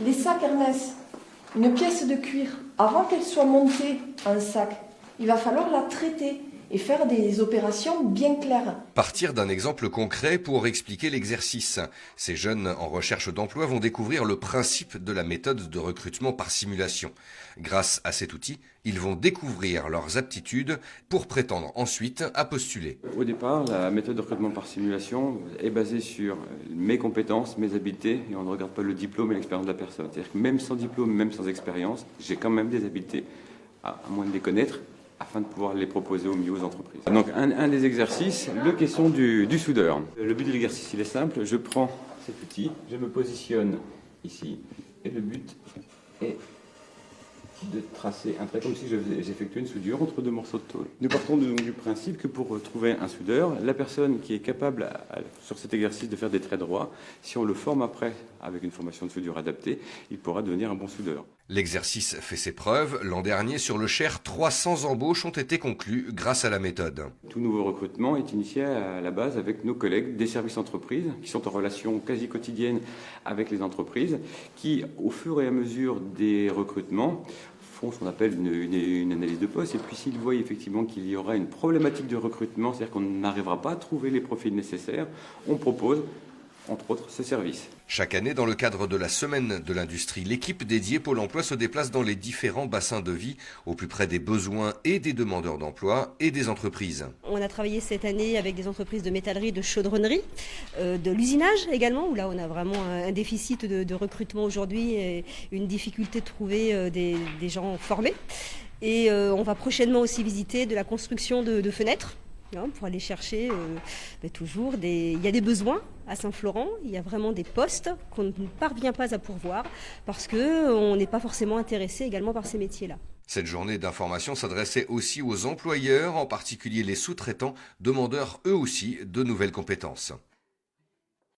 Les sacs Hermès, une pièce de cuir, avant qu'elle soit montée en sac, il va falloir la traiter et faire des opérations bien claires. Partir d'un exemple concret pour expliquer l'exercice. Ces jeunes en recherche d'emploi vont découvrir le principe de la méthode de recrutement par simulation. Grâce à cet outil, ils vont découvrir leurs aptitudes pour prétendre ensuite à postuler. Au départ, la méthode de recrutement par simulation est basée sur mes compétences, mes habiletés, et on ne regarde pas le diplôme et l'expérience de la personne. C'est-à-dire que même sans diplôme, même sans expérience, j'ai quand même des habiletés, à moins de les connaître, afin de pouvoir les proposer au mieux aux entreprises. Donc un des exercices, la question du soudeur. Le but de l'exercice, il est simple, je prends cet outil, je me positionne ici, et le but est de tracer un trait comme si j'effectuais une soudure entre deux morceaux de tôle. Nous partons donc du principe que pour trouver un soudeur, la personne qui est capable sur cet exercice de faire des traits droits, si on le forme après avec une formation de soudure adaptée, il pourra devenir un bon soudeur. L'exercice fait ses preuves. L'an dernier, sur le Cher, 300 embauches ont été conclues grâce à la méthode. Tout nouveau recrutement est initié à la base avec nos collègues des services entreprises qui sont en relation quasi quotidienne avec les entreprises qui, au fur et à mesure des recrutements, font ce qu'on appelle une analyse de poste. Et puis s'ils voient effectivement qu'il y aura une problématique de recrutement, c'est-à-dire qu'on n'arrivera pas à trouver les profils nécessaires, on propose entre autres ce service. Chaque année, dans le cadre de la Semaine de l'Industrie, l'équipe dédiée Pôle emploi se déplace dans les différents bassins de vie, au plus près des besoins et des demandeurs d'emploi et des entreprises. On a travaillé cette année avec des entreprises de métallerie, de chaudronnerie, de l'usinage également, où là on a vraiment un déficit de recrutement aujourd'hui et une difficulté de trouver des gens formés. Et on va prochainement aussi visiter de la construction de fenêtres. Pour aller chercher toujours il y a des besoins à Saint-Florent, il y a vraiment des postes qu'on ne parvient pas à pourvoir parce qu'on n'est pas forcément intéressé également par ces métiers-là. Cette journée d'information s'adressait aussi aux employeurs, en particulier les sous-traitants, demandeurs eux aussi de nouvelles compétences.